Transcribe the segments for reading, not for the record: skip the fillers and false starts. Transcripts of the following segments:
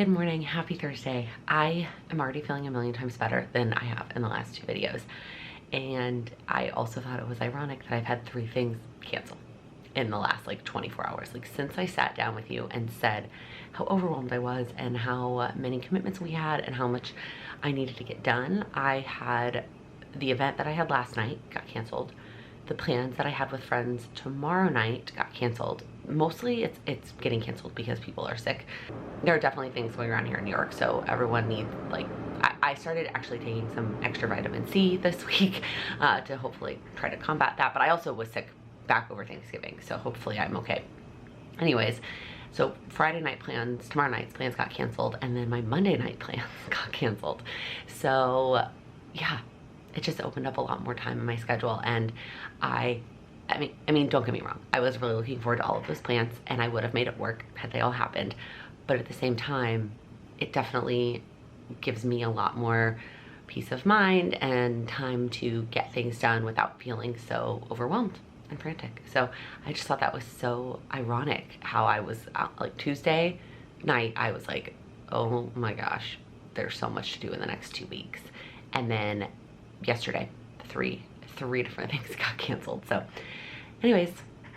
Good morning, happy Thursday. I am already feeling a million times better than I have in the last 2 videos. And I also thought it was ironic that I've had 3 things cancel in the last like 24 hours. Like since I sat down with you and said how overwhelmed I was and how many commitments we had and how much I needed to get done, I had the event that I had last night got canceled. The plans that I had with friends tomorrow night got canceled. Mostly it's getting canceled because people are sick. There are definitely things going around here in New York, so everyone needs, like, I started actually taking some extra vitamin C this week to hopefully try to combat that, but I also was sick back over Thanksgiving, so hopefully I'm okay. Anyways, so Friday night plans, tomorrow night's plans got canceled, and then my Monday night plans got canceled. So yeah, it just opened up a lot more time in my schedule, and I mean, don't get me wrong, I was really looking forward to all of those plans, and I would have made it work had they all happened. But at the same time, it definitely gives me a lot more peace of mind and time to get things done without feeling so overwhelmed and frantic. So I just thought that was so ironic how I was like Tuesday night, I was like, oh my gosh, there's so much to do in the next 2 weeks. And then yesterday, three different things got canceled. So anyways,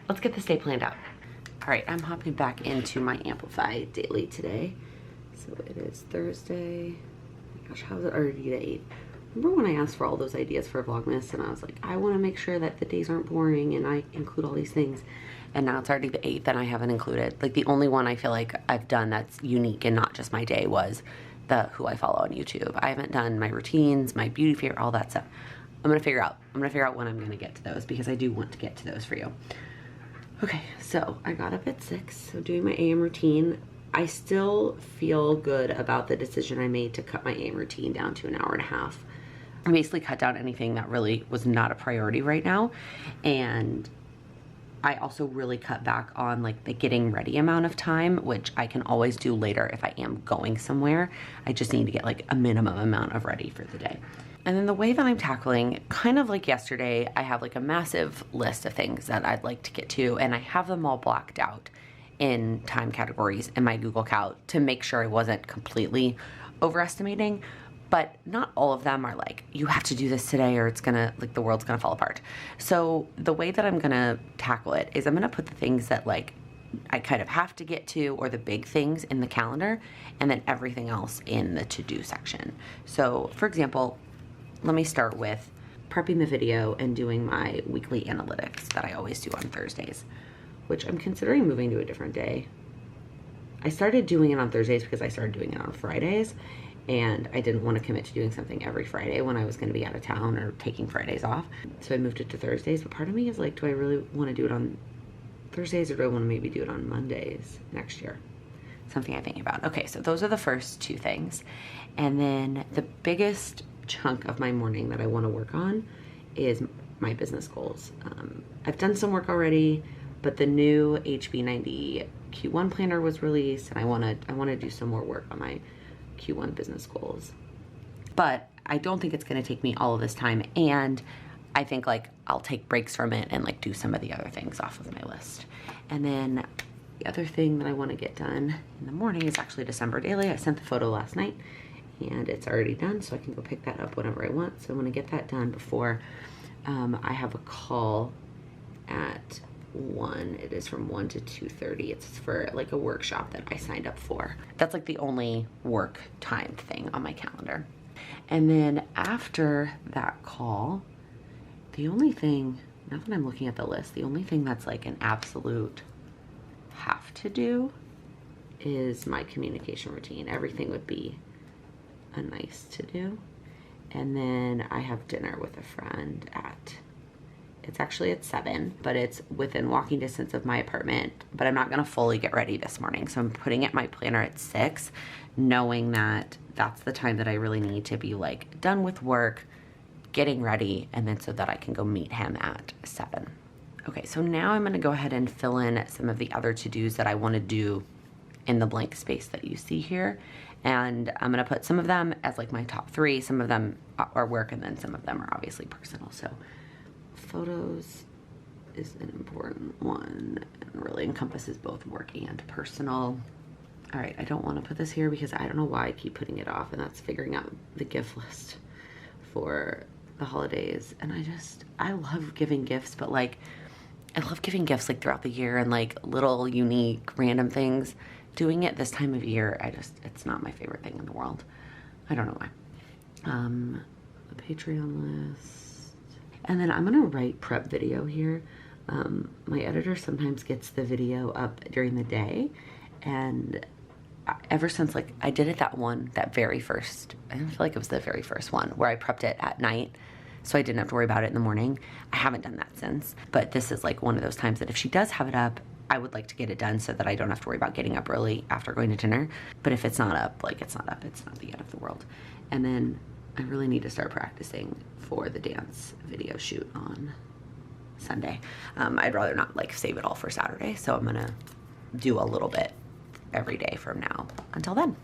let's get this day planned out. All right, I'm hopping back into my Amplify daily today. So it is Thursday. Oh my gosh, how is it already the 8th? Remember when I asked for all those ideas for Vlogmas and I was like, I want to make sure that the days aren't boring and I include all these things. And now it's already the 8th and I haven't included. Like the only one I feel like I've done that's unique and not just my day was the who I follow on YouTube. I haven't done my routines, my beauty fear, all that stuff. I'm gonna figure out when I'm gonna get to those because I do want to get to those for you. Okay, so I got up at 6, so doing my AM routine. I still feel good about the decision I made to cut my AM routine down to an hour and a half. I basically cut down anything that really was not a priority right now, and I also really cut back on like the getting ready amount of time, which I can always do later if I am going somewhere. I just need to get like a minimum amount of ready for the day. And then the way that I'm tackling, kind of like yesterday, I have like a massive list of things that I'd like to get to, and I have them all blocked out in time categories in my Google Cal to make sure I wasn't completely overestimating. But not all of them are like, you have to do this today or it's gonna, like the world's gonna fall apart. So the way that I'm gonna tackle it is I'm gonna put the things that like I kind of have to get to, or the big things, in the calendar, and then everything else in the to-do section. So for example, let me start with prepping the video and doing my weekly analytics that I always do on Thursdays, which I'm considering moving to a different day. I started doing it on Thursdays because I started doing it on Fridays, and I didn't want to commit to doing something every Friday when I was going to be out of town or taking Fridays off. So I moved it to Thursdays, but part of me is like, do I really want to do it on Thursdays or do I want to maybe do it on Mondays next year? Something I'm thinking about. Okay, so those are the first 2 things. And then the biggest chunk of my morning that I want to work on is my business goals. I've done some work already, but the new HB90 Q1 planner was released, and I want to do some more work on my Q1 business goals. But I don't think it's going to take me all of this time, and I think like I'll take breaks from it and like do some of the other things off of my list. And then the other thing that I want to get done in the morning is actually December daily. I sent the photo last night and it's already done, so I can go pick that up whenever I want. So I'm going to get that done before I have a call at 1. It is from 1 to 2:30. It's for like a workshop that I signed up for. That's like the only work timed thing on my calendar. And then after that call, the only thing, now that I'm looking at the list, the only thing that's like an absolute have to do is my communication routine. Everything would be a nice to do. And then I have dinner with a friend it's actually at 7, but it's within walking distance of my apartment, but I'm not gonna fully get ready this morning. So I'm putting it my planner at 6, knowing that that's the time that I really need to be like done with work, getting ready, and then so that I can go meet him at 7. Okay, so now I'm gonna go ahead and fill in some of the other to-dos that I wanna do in the blank space that you see here. And I'm gonna put some of them as like my top 3, some of them are work, and then some of them are obviously personal. So photos is an important one and really encompasses both work and personal. All right, I don't want to put this here because I don't know why I keep putting it off, and that's figuring out the gift list for the holidays. And I love giving gifts, but like, I love giving gifts like throughout the year and like little unique random things. Doing it this time of year, it's not my favorite thing in the world. I don't know why. The Patreon list. And then I'm gonna write prep video here. My editor sometimes gets the video up during the day, and ever since like I did it that very first, I don't feel like it was the very first one where I prepped it at night so I didn't have to worry about it in the morning. I haven't done that since, but this is like one of those times that if she does have it up, I would like to get it done so that I don't have to worry about getting up early after going to dinner. But if it's not up, like it's not up, it's not the end of the world. And then I really need to start practicing for the dance video shoot on Sunday. I'd rather not like save it all for Saturday, so I'm gonna do a little bit every day from now until then.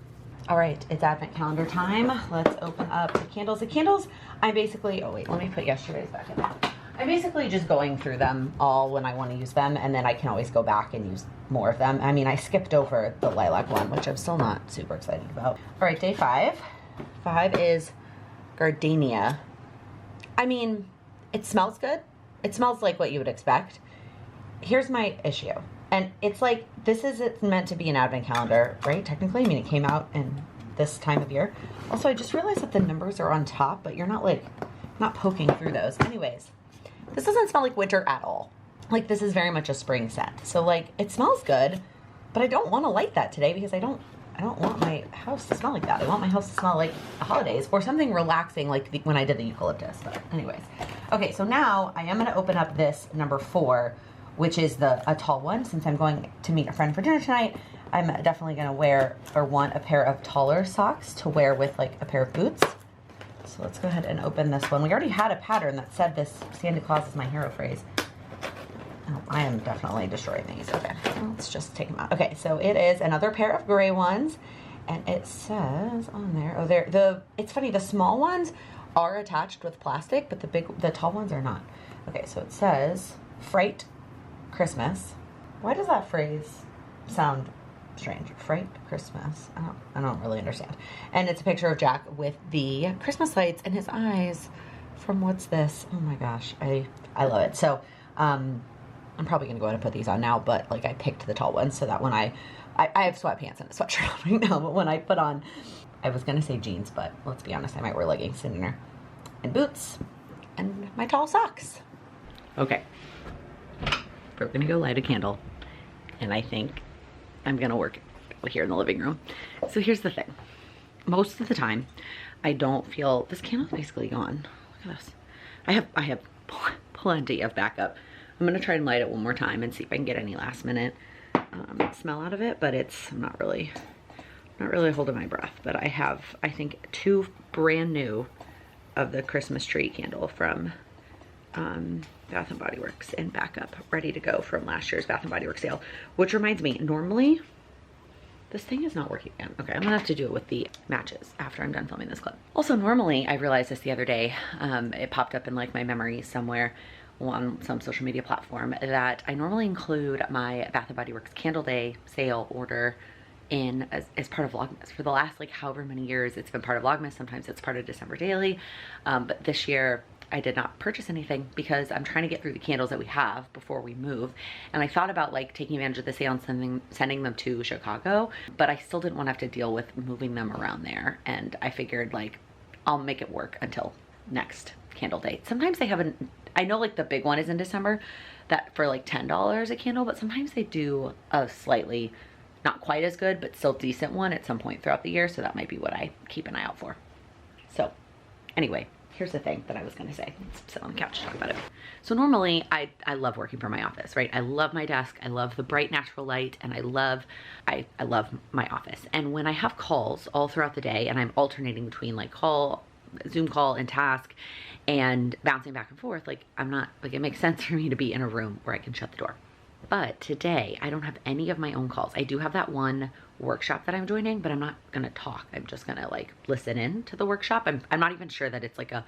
All right, it's advent calendar time. Let's open up the candles. The candles, I'm basically, oh wait, let me put yesterday's back in there. I'm basically just going through them all when I want to use them, and then I can always go back and use more of them. I mean, I skipped over the lilac one, which I'm still not super excited about. All right, day 5. 5 is gardenia. I mean, it smells good. It smells like what you would expect. Here's my issue. And it's like, it's meant to be an advent calendar, right? Technically, I mean, it came out in this time of year. Also, I just realized that the numbers are on top, but you're not poking through those. Anyways, this doesn't smell like winter at all. Like, this is very much a spring scent. So like, it smells good, but I don't want to light that today because I don't want my house to smell like that. I want my house to smell like the holidays or something relaxing like when I did the eucalyptus. But anyways, okay, so now I am going to open up this number 4, which is a tall one. Since I'm going to meet a friend for dinner tonight, I'm definitely going to want a pair of taller socks to wear with like a pair of boots. So let's go ahead and open this one. We already had a pattern that said this Santa Claus is my hero phrase. Oh, I am definitely destroying these. Okay, let's just take them out. Okay, so it is another pair of gray ones, and it says on there, it's funny, the small ones are attached with plastic, but the tall ones are not. Okay, so it says Fright Christmas. Why does that phrase sound strange? Fright Christmas. I don't really understand. And it's a picture of Jack with the Christmas lights in his eyes from what's this? Oh my gosh, I love it. So I'm probably gonna go ahead and put these on now, but like I picked the tall ones so that when I have sweatpants and a sweatshirt on right now, but when I put on, I was gonna say jeans, but let's be honest, I might wear leggings to dinner and boots and my tall socks. Okay, we're gonna go light a candle, and I think I'm gonna work here in the living room. So here's the thing. Most of the time, I don't feel, this candle's basically gone. Look at this. I have plenty of backup. I'm gonna try and light it one more time and see if I can get any last minute smell out of it, but I'm not really holding my breath. But I have, I think, 2 brand new of the Christmas tree candle from Bath & Body Works in backup, ready to go from last year's Bath & Body Works sale. Which reminds me, normally, this thing is not working again. Okay, I'm gonna have to do it with the matches after I'm done filming this clip. Also, normally, I realized this the other day, it popped up in like my memories somewhere on some social media platform, that I normally include my Bath & Body Works Candle Day sale order in as part of Vlogmas. For the last like however many years it's been part of Vlogmas, sometimes it's part of December Daily, but this year I did not purchase anything because I'm trying to get through the candles that we have before we move. And I thought about like taking advantage of the sale and sending them to Chicago, but I still didn't want to have to deal with moving them around there. And I figured like, I'll make it work until next candle day. Sometimes they have I know like the big one is in December, that for like $10 a candle, but sometimes they do a slightly, not quite as good, but still decent one at some point throughout the year. So that might be what I keep an eye out for. So anyway, here's the thing that I was gonna say. Let's sit on the couch and talk about it. So normally I love working from my office, right? I love my desk, I love the bright natural light, and I love my office. And when I have calls all throughout the day and I'm alternating between like Zoom call and task and bouncing back and forth, like it makes sense for me to be in a room where I can shut the door. But today I don't have any of my own calls. I do have that one workshop that I'm joining, but I'm not gonna talk. I'm just gonna like listen in to the workshop. I'm not even sure that it's like a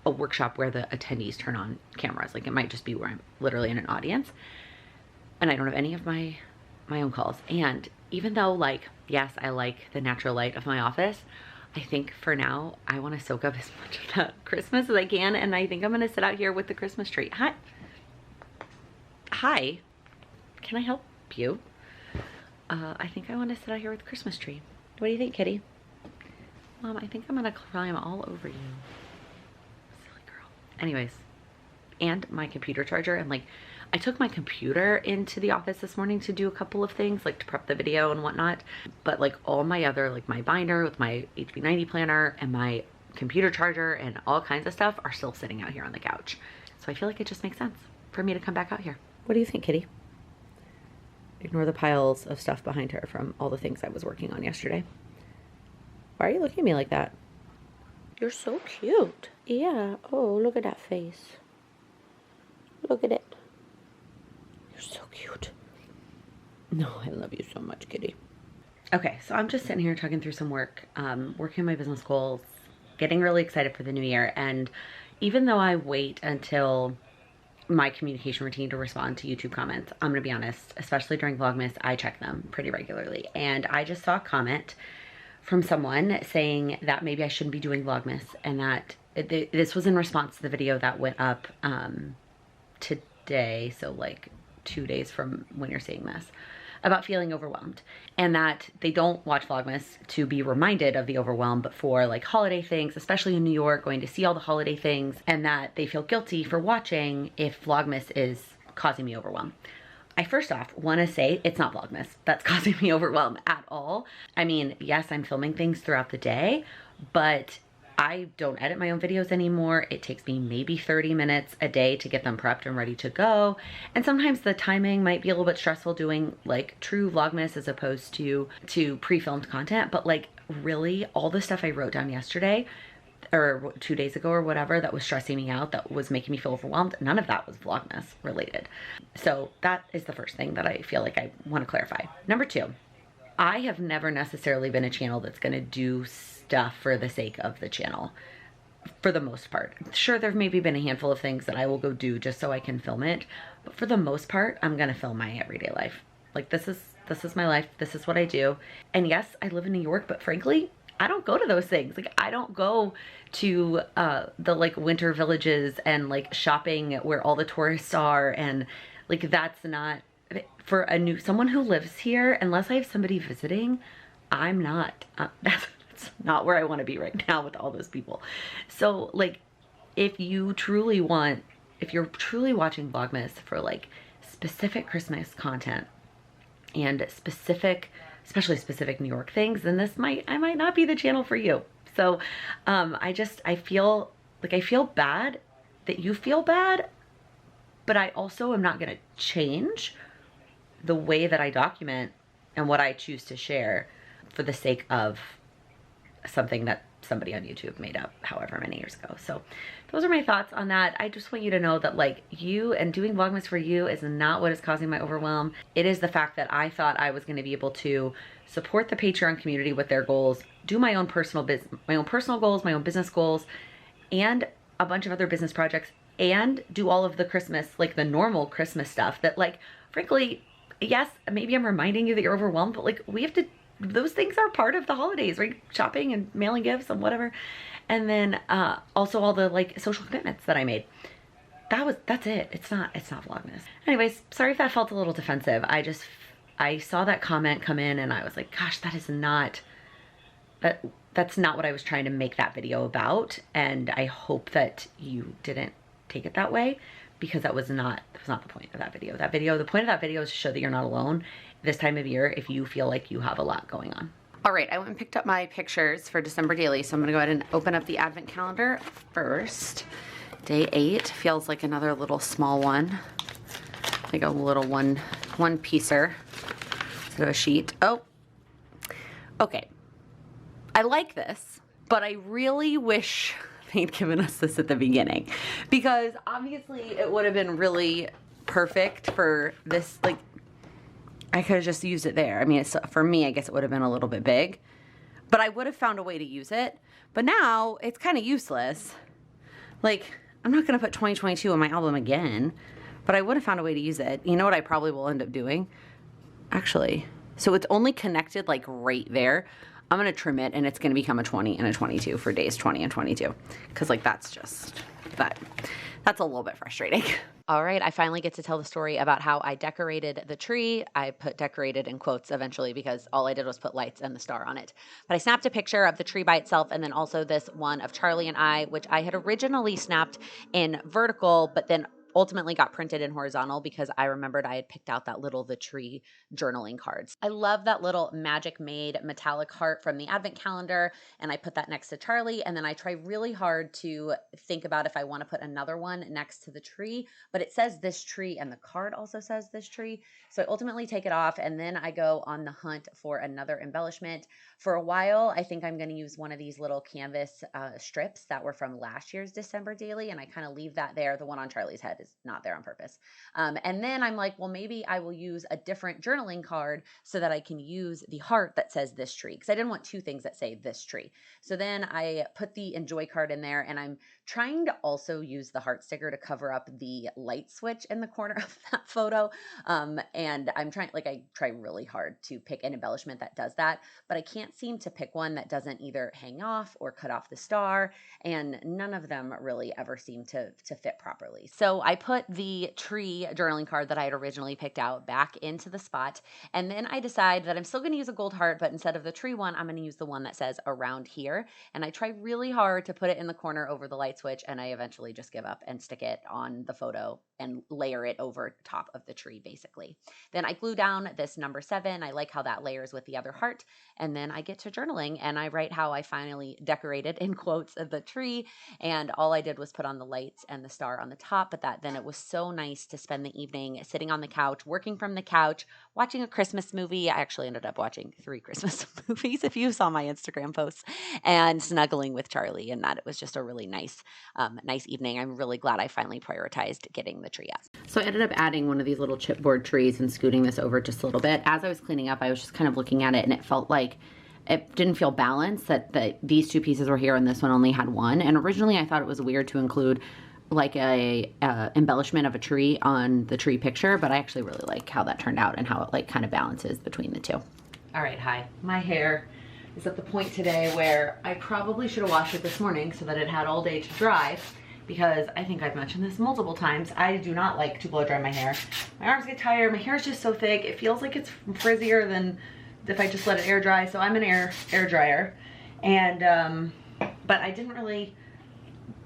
workshop where the attendees turn on cameras. Like it might just be where I'm literally in an audience. And I don't have any of my own calls. And even though, like, yes, I like the natural light of my office, I think for now, I want to soak up as much of that Christmas as I can, and I think I'm going to sit out here with the Christmas tree. Hi. Hi. Can I help you? I think I want to sit out here with the Christmas tree. What do you think, kitty? Mom, I think I'm going to climb all over you. Silly girl. Anyways, and my computer charger, and like, I took my computer into the office this morning to do a couple of things, like to prep the video and whatnot. But like all my other, like my binder with my HB90 planner and my computer charger and all kinds of stuff are still sitting out here on the couch. So I feel like it just makes sense for me to come back out here. What do you think, kitty? Ignore the piles of stuff behind her from all the things I was working on yesterday. Why are you looking at me like that? You're so cute. Yeah. Oh, look at that face. Look at it. So cute. No, I love you so much, kitty. Okay, so I'm just sitting here talking through some work, working on my business goals, getting really excited for the new year. And even though I wait until my communication routine to respond to YouTube comments, I'm gonna be honest, especially during Vlogmas, I check them pretty regularly. And I just saw a comment from someone saying that maybe I shouldn't be doing Vlogmas, and that this was in response to the video that went up today, so like 2 days from when you're seeing this, about feeling overwhelmed, and that they don't watch Vlogmas to be reminded of the overwhelm, but for like holiday things, especially in New York, going to see all the holiday things, and that they feel guilty for watching if Vlogmas is causing me overwhelm. I first off want to say it's not Vlogmas that's causing me overwhelm at all. I mean, yes, I'm filming things throughout the day, but I don't edit my own videos anymore. It takes me maybe 30 minutes a day to get them prepped and ready to go. And sometimes the timing might be a little bit stressful doing like true Vlogmas as opposed to pre-filmed content. But like really all the stuff I wrote down yesterday or 2 days ago or whatever that was stressing me out, that was making me feel overwhelmed, none of that was Vlogmas related. So that is the first thing that I feel like I want to clarify. Number two, I have never necessarily been a channel that's going to do stuff for the sake of the channel, for the most part. Sure, there have maybe been a handful of things that I will go do just so I can film it, but for the most part, I'm going to film my everyday life. Like this is my life. This is what I do. And yes, I live in New York, but frankly, I don't go to those things. Like I don't go to the like winter villages and like shopping where all the tourists are, and like that's not for someone who lives here. Unless I have somebody visiting, I'm not. That's not where I want to be right now with all those people. So like, if you're truly watching Vlogmas for like specific Christmas content and especially specific New York things, then I might not be the channel for you. So I feel bad that you feel bad, but I also am not going to change the way that I document and what I choose to share for the sake of something that somebody on YouTube made up however many years ago. So those are my thoughts on that. I just want you to know that like you and doing Vlogmas for you is not what is causing my overwhelm. It is the fact that I thought I was going to be able to support the Patreon community with their goals, do my own personal goals, my own business goals, and a bunch of other business projects, and do all of the Christmas, like the normal Christmas stuff that like, frankly, yes, maybe I'm reminding you that you're overwhelmed, but like those things are part of the holidays, right? Shopping and mailing gifts and whatever. And then also all the like social commitments that I made. That's it. It's not Vlogmas. Anyways, sorry if that felt a little defensive. I saw that comment come in and I was like, gosh, that's not what I was trying to make that video about. And I hope that you didn't take it that way, because that was not the point of that video. The point of that video is to show that you're not alone this time of year if you feel like you have a lot going on. All right, I went and picked up my pictures for December daily, so I'm gonna go ahead and open up the advent calendar first. Day 8 feels like another little small one, like a little one piecer instead of a sheet. Oh, okay. I like this, but I really wish they'd given us this at the beginning, because obviously it would have been really perfect for this. Like, I could have just used it there. I mean, for me, I guess it would have been a little bit big, but I would have found a way to use it. But now it's kind of useless. Like, I'm not going to put 2022 on my album again, but I would have found a way to use it. You know what I probably will end up doing? Actually, So it's only connected like right there. I'm gonna trim it and it's gonna become a 20 and a 22 for days 20 and 22. Cause like that's a little bit frustrating. All right, I finally get to tell the story about how I decorated the tree. I put decorated in quotes eventually because all I did was put lights and the star on it. But I snapped a picture of the tree by itself and then also this one of Charlie and I, which I had originally snapped in vertical, but then ultimately got printed in horizontal because I remembered I had picked out that little The Tree journaling cards. I love that little Magic Made metallic heart from the advent calendar, and I put that next to Charlie, and then I try really hard to think about if I want to put another one next to the tree, but it says this tree and the card also says this tree. So I ultimately take it off and then I go on the hunt for another embellishment. For a while, I think I'm going to use one of these little canvas strips that were from last year's December daily, and I kind of leave that there. The one on Charlie's head is not there on purpose. And then I'm like, well, maybe I will use a different journaling card so that I can use the heart that says this tree, because I didn't want two things that say this tree. So then I put the enjoy card in there, and I'm trying to also use the heart sticker to cover up the light switch in the corner of that photo. And I'm trying, like, I try really hard to pick an embellishment that does that, but I can't seem to pick one that doesn't either hang off or cut off the star, and none of them really ever seem to fit properly. So I put the tree journaling card that I had originally picked out back into the spot, and then I decide that I'm still going to use a gold heart, but instead of the tree one, I'm going to use the one that says around here, and I try really hard to put it in the corner over the light switch, and I eventually just give up and stick it on the photo and layer it over top of the tree, basically. Then I glue down this number 7. I like how that layers with the other heart, and then I get to journaling, and I write how I finally decorated, in quotes, of the tree, and all I did was put on the lights and the star on the top, but then it was so nice to spend the evening sitting on the couch, working from the couch, watching a Christmas movie. I actually ended up watching 3 Christmas movies, if you saw my Instagram posts, and snuggling with Charlie, and that it was just a really nice evening. I'm really glad I finally prioritized getting the tree up. So I ended up adding one of these little chipboard trees and scooting this over just a little bit. As I was cleaning up, I was just kind of looking at it, and it felt like it didn't feel balanced, that these 2 pieces were here and this one only had 1. And originally I thought it was weird to include like a embellishment of a tree on the tree picture, but I actually really like how that turned out and how it like kind of balances between the 2. All right, hi. My hair is at the point today where I probably should have washed it this morning so that it had all day to dry, because I think I've mentioned this multiple times. I do not like to blow dry my hair. My arms get tired, my hair is just so thick, it feels like it's frizzier than if I just let it air dry, so I'm an air dryer. And, but I didn't really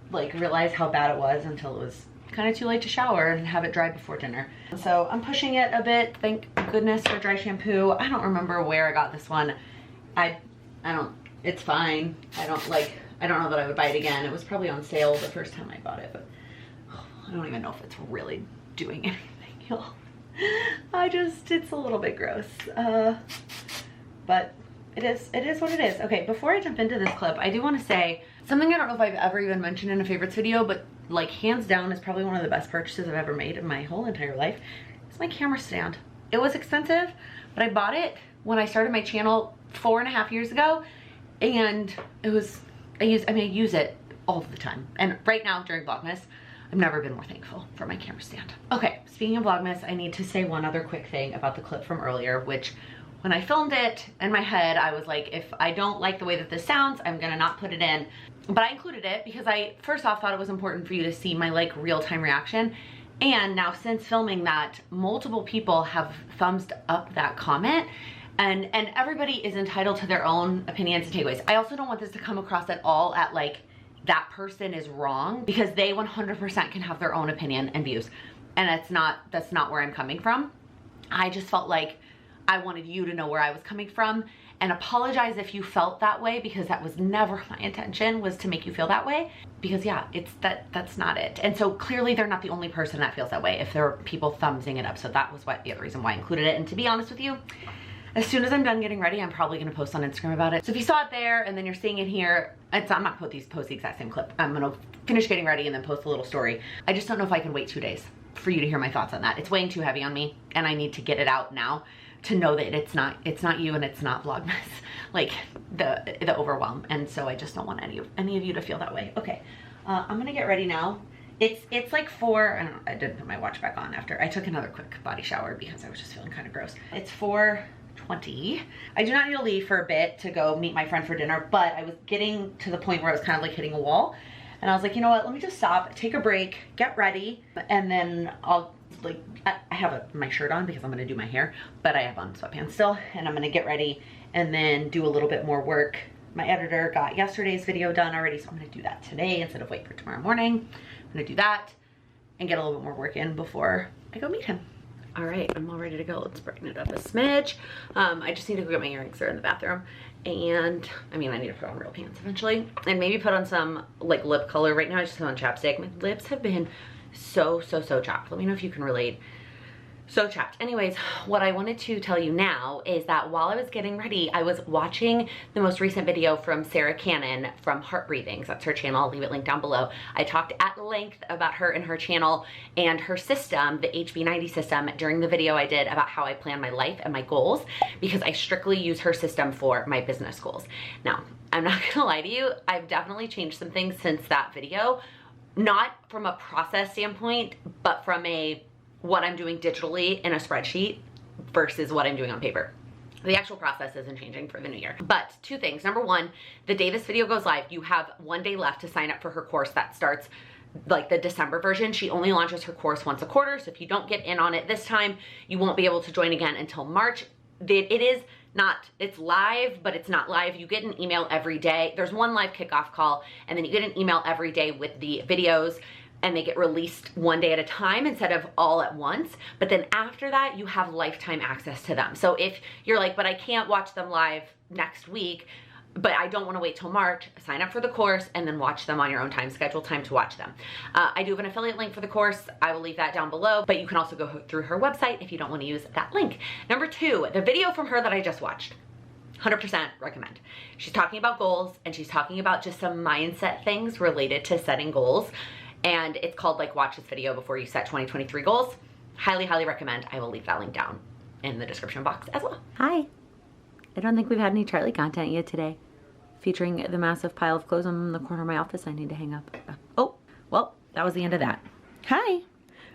like realize how bad it was until it was kind of too late to shower and have it dry before dinner. So I'm pushing it a bit, thank goodness for dry shampoo. I don't remember where I got this one. I don't, it's fine. I don't know that I would buy it again. It was probably on sale the first time I bought it, but I don't even know if it's really doing anything, y'all. It's a little bit gross. But it is what it is. Okay, before I jump into this clip, I do want to say something I don't know if I've ever even mentioned in a favorites video, but like hands down is probably one of the best purchases I've ever made in my whole entire life. It's my camera stand. It was expensive, but I bought it when I started my channel 4.5 years ago, and it was, I use it all the time. And right now during Vlogmas, I've never been more thankful for my camera stand. Okay, speaking of Vlogmas, I need to say one other quick thing about the clip from earlier, which when I filmed it in my head, I was like, if I don't like the way that this sounds, I'm gonna not put it in. But I included it because I first off thought it was important for you to see my like real-time reaction. And now since filming that, multiple people have thumbs up that comment, and everybody is entitled to their own opinions and takeaways. I also don't want this to come across at all at like that person is wrong, because they 100% can have their own opinion and views. And that's not where I'm coming from. I just felt like I wanted you to know where I was coming from, and apologize if you felt that way, because that was never my intention, was to make you feel that way. Because yeah, that's not it. And so clearly they're not the only person that feels that way if there are people thumbsing it up. So that was the other reason why I included it. And to be honest with you, as soon as I'm done getting ready, I'm probably gonna post on Instagram about it. So if you saw it there and then you're seeing it here, I'm not gonna post the exact same clip. I'm gonna finish getting ready and then post a little story. I just don't know if I can wait 2 days for you to hear my thoughts on that. It's weighing too heavy on me, and I need to get it out now to know that it's not you and it's not Vlogmas, like the overwhelm. And so I just don't want any of you to feel that way. Okay, I'm gonna get ready now. It's like 4, I didn't put my watch back on after I took another quick body shower because I was just feeling kind of gross. It's 20. I do not need to leave for a bit to go meet my friend for dinner, but I was getting to the point where I was kind of like hitting a wall. And I was like, you know what, let me just stop, take a break, get ready, and then I'll like, I have my shirt on because I'm gonna do my hair, but I have on sweatpants still, and I'm gonna get ready and then do a little bit more work. My editor got yesterday's video done already, so I'm gonna do that today instead of wait for tomorrow morning. I'm gonna do that and get a little bit more work in before I go meet him. All right, I'm all ready to go. Let's brighten it up a smidge. I just need to go get my earrings. They're in the bathroom. And I mean, I need to put on real pants eventually. And maybe put on some like lip color. Right now I just have on chapstick. My lips have been so chapped. Let me know if you can relate. So chapped. Anyways, what I wanted to tell you now is that while I was getting ready, I was watching the most recent video from Sarah Cannon from Heart Breathings. That's her channel. I'll leave it linked down below. I talked at length about her and her channel and her system, the HB90 system, during the video I did about how I plan my life and my goals, because I strictly use her system for my business goals. Now, I'm not gonna lie to you, I've definitely changed some things since that video, not from a process standpoint, but from a what I'm doing digitally in a spreadsheet versus what I'm doing on paper. The actual process isn't changing for the new year. But two things. Number one, the day this video goes live, you have 1 day left to sign up for her course that starts like the December version. She only launches her course once a quarter, so if you don't get in on it this time, you won't be able to join again until March. It is not, it's live, but it's not live. You get an email every day. There's one live kickoff call, and then you get an email every day with the videos, and they get released 1 day at a time instead of all at once. But then after that, you have lifetime access to them. So if you're like, but I can't watch them live next week, but I don't wanna wait till March, sign up for the course and then watch them on your own time, schedule time to watch them. I do have an affiliate link for the course. I will leave that down below, but you can also go through her website if you don't wanna use that link. Number two, the video from her that I just watched. 100% recommend. She's talking about goals, and she's talking about just some mindset things related to setting goals. And it's called like watch this video before you set 2023 goals. Highly recommend. I will leave that link down in the description box as well. Hi. I don't think we've had any Charlie content yet today, featuring the massive pile of clothes on the corner of my office I need to hang up. Oh, well, that was the end of that. Hi.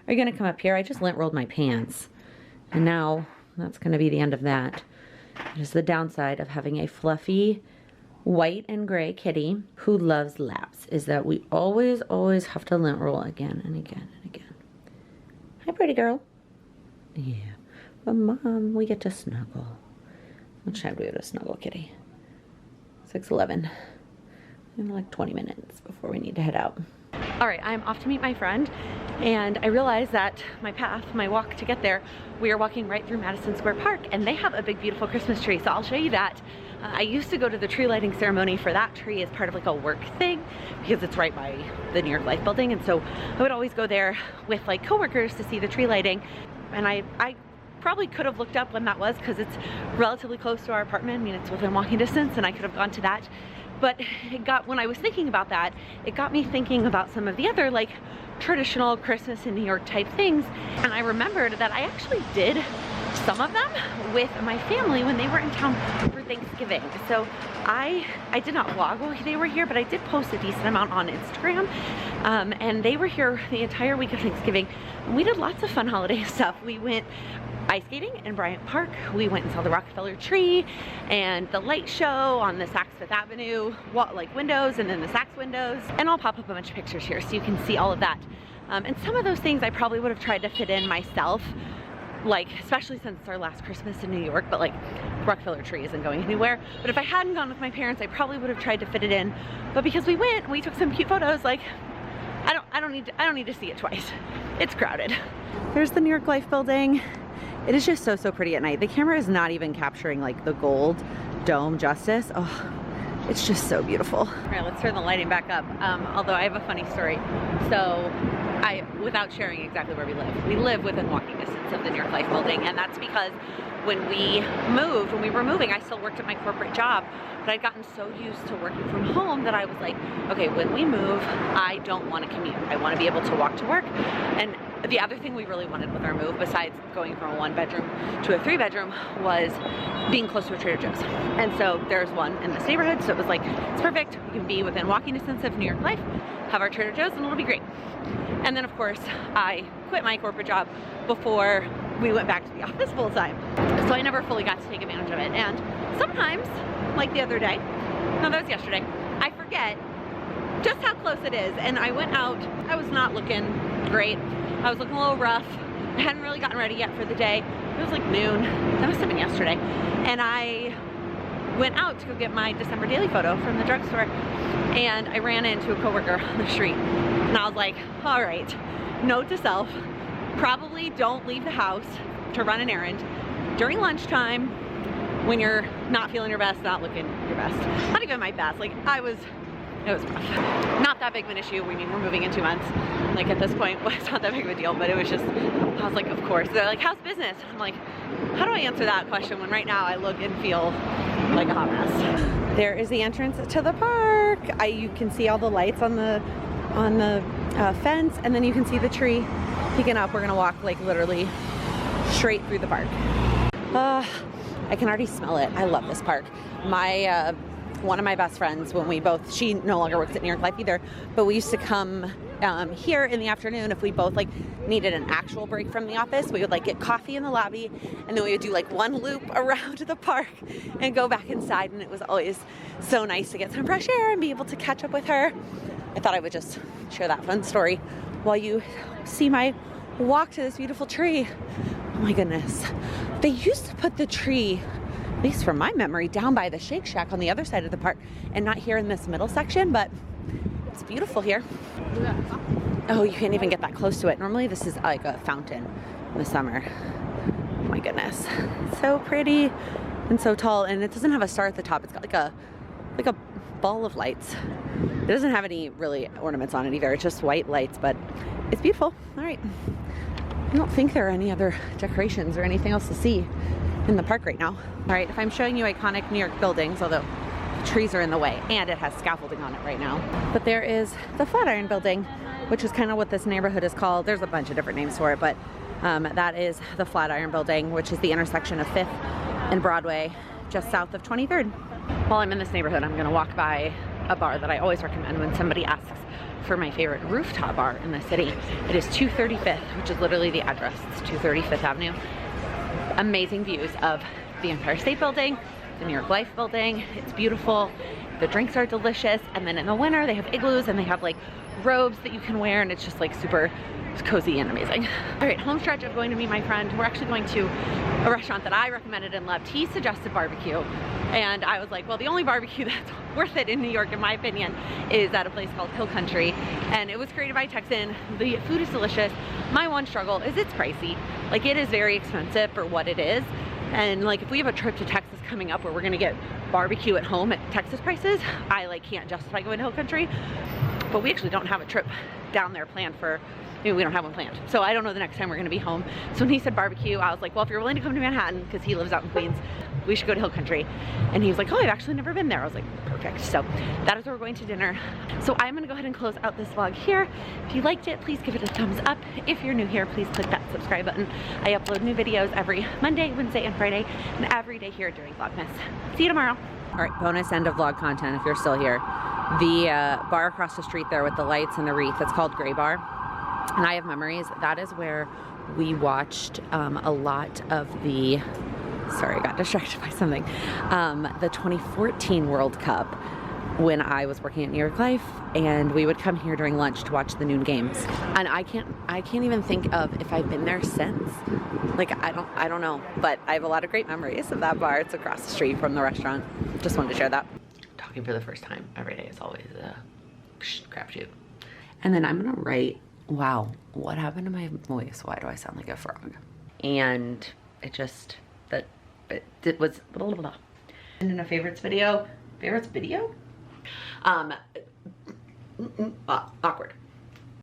Are you gonna come up here? I just lint rolled my pants, and now that's gonna be the end of that. It is the downside of having a fluffy white and gray kitty who loves laps, is that we always have to lint roll again and again and again. Hi, pretty girl. Yeah, but Mom, we get to snuggle. What time do we have to snuggle, kitty? 6:11. In like 20 minutes before we need to head out. All right, I'm off to meet my friend, and I realized that my walk to get there, we are walking right through Madison Square Park, and they have a big, beautiful Christmas tree, so I'll show you that. I used to go to the tree lighting ceremony for that tree as part of like a work thing, because it's right by the New York Life building, and so I would always go there with like coworkers to see the tree lighting, and I probably could have looked up when that was, because it's relatively close to our apartment. I mean, it's within walking distance, and I could have gone to that. But when I was thinking about that, it got me thinking about some of the other like traditional Christmas in New York type things. And I remembered that I actually did some of them with my family when they were in town for Thanksgiving. So I did not vlog while they were here, but I did post a decent amount on Instagram. And they were here the entire week of Thanksgiving. And we did lots of fun holiday stuff. We went ice skating in Bryant Park. We went and saw the Rockefeller tree and the light show on the Saks Fifth Avenue like windows, and then the Saks windows. And I'll pop up a bunch of pictures here so you can see all of that. And some of those things I probably would have tried to fit in myself, like especially since it's our last Christmas in New York, but like Rockefeller tree isn't going anywhere. But if I hadn't gone with my parents, I probably would have tried to fit it in. But because we went, we took some cute photos. Like I don't need to see it twice. It's crowded. There's the New York Life building. It is just so pretty at night. The camera is not even capturing like the gold dome justice. Oh, it's just so beautiful. All right, let's turn the lighting back up. Although I have a funny story. So without sharing exactly where we live within walking distance of the New York Life building, and that's because when we were moving, I still worked at my corporate job, but I'd gotten so used to working from home that I was like, okay, when we move, I don't want to commute. I want to be able to walk to work. And the other thing we really wanted with our move, besides going from a 1-bedroom to a 3-bedroom, was being close to a Trader Joe's. And so there's one in this neighborhood, so it was like, it's perfect. We can be within walking distance of New York Life, have our Trader Joe's, and it'll be great. And then of course, I quit my corporate job before we went back to the office full time. So I never fully got to take advantage of it. And sometimes, like the other day, no, that was yesterday, I forget just how close it is. And I went out, I was not looking great. I was looking a little rough. I hadn't really gotten ready yet for the day. It was like noon. That must have been yesterday. And I went out to go get my December daily photo from the drugstore. And I ran into a coworker on the street. And I was like, all right, note to self, probably don't leave the house to run an errand during lunchtime when you're not feeling your best, not looking your best. Not even my best. Like it was rough. Not that big of an issue. I mean, we're moving in 2 months. Like at this point, well, it's not that big of a deal, but it was just, I was like, of course. They're like, how's business? I'm like, how do I answer that question when right now I look and feel like a hot mess? There is the entrance to the park. You can see all the lights on the fence, and then you can see the tree peeking up. We're gonna walk like literally straight through the park. I can already smell it. I love this park. My one of my best friends, when we both, she no longer works at New York Life either, but we used to come here in the afternoon if we both like needed an actual break from the office. We would like get coffee in the lobby, and then we would do like one loop around the park and go back inside, and it was always so nice to get some fresh air and be able to catch up with her. I thought I would just share that fun story while you see my walk to this beautiful tree. Oh my goodness. They used to put the tree, at least from my memory, down by the Shake Shack on the other side of the park and not here in this middle section, but it's beautiful here. Oh, you can't even get that close to it. Normally this is like a fountain in the summer. Oh my goodness. So pretty and so tall, and it doesn't have a star at the top. It's got like a ball of lights. It doesn't have any really ornaments on it either. It's just white lights, but it's beautiful. All right. I don't think there are any other decorations or anything else to see in the park right now. All right, if I'm showing you iconic New York buildings, although the trees are in the way and it has scaffolding on it right now. But there is the Flatiron Building, which is kind of what this neighborhood is called. There's a bunch of different names for it, but that is the Flatiron Building, which is the intersection of 5th and Broadway, just south of 23rd. While I'm in this neighborhood, I'm gonna walk by a bar that I always recommend when somebody asks for my favorite rooftop bar in the city. It is 235th, which is literally the address. It's 235th Avenue. Amazing views of the Empire State Building, the New York Life Building. It's beautiful. The drinks are delicious. And then in the winter, they have igloos and they have like robes that you can wear, and it's just like super cozy and amazing. All right, home stretch of going to meet my friend. We're actually going to a restaurant that I recommended and loved. He suggested barbecue, and I was like, well, the only barbecue that's worth it in New York, in my opinion, is at a place called Hill Country, and it was created by a Texan. The food is delicious. My one struggle is it's pricey. Like, it is very expensive for what it is, and like if we have a trip to Texas coming up where we're gonna get barbecue at home at Texas prices, I like can't justify going to Hill Country. But we actually don't have a trip down there planned for, we don't have one planned. So I don't know the next time we're gonna be home. So when he said barbecue, I was like, well, if you're willing to come to Manhattan, because he lives out in Queens, we should go to Hill Country. And he was like, oh, I've actually never been there. I was like, perfect. So that is where we're going to dinner. So I'm gonna go ahead and close out this vlog here. If you liked it, please give it a thumbs up. If you're new here, please click that subscribe button. I upload new videos every Monday, Wednesday, and Friday, and every day here during Vlogmas. See you tomorrow. All right, bonus end of vlog content if you're still here. The bar across the street there with the lights and the wreath, it's called Gray Bar. And I have memories. That is where we watched a lot of the, sorry, I got distracted by something, the 2014 World Cup when I was working at New York Life, and we would come here during lunch to watch the noon games. And I can't even think of if I've been there since. Like, I don't know, but I have a lot of great memories of that bar. It's across the street from the restaurant. Just wanted to share that. Talking for the first time every day is always a crapshoot. And then I'm gonna write, wow, what happened to my voice? Why do I sound like a frog? And it just, it was blah, blah, blah. And in a favorites video, awkward.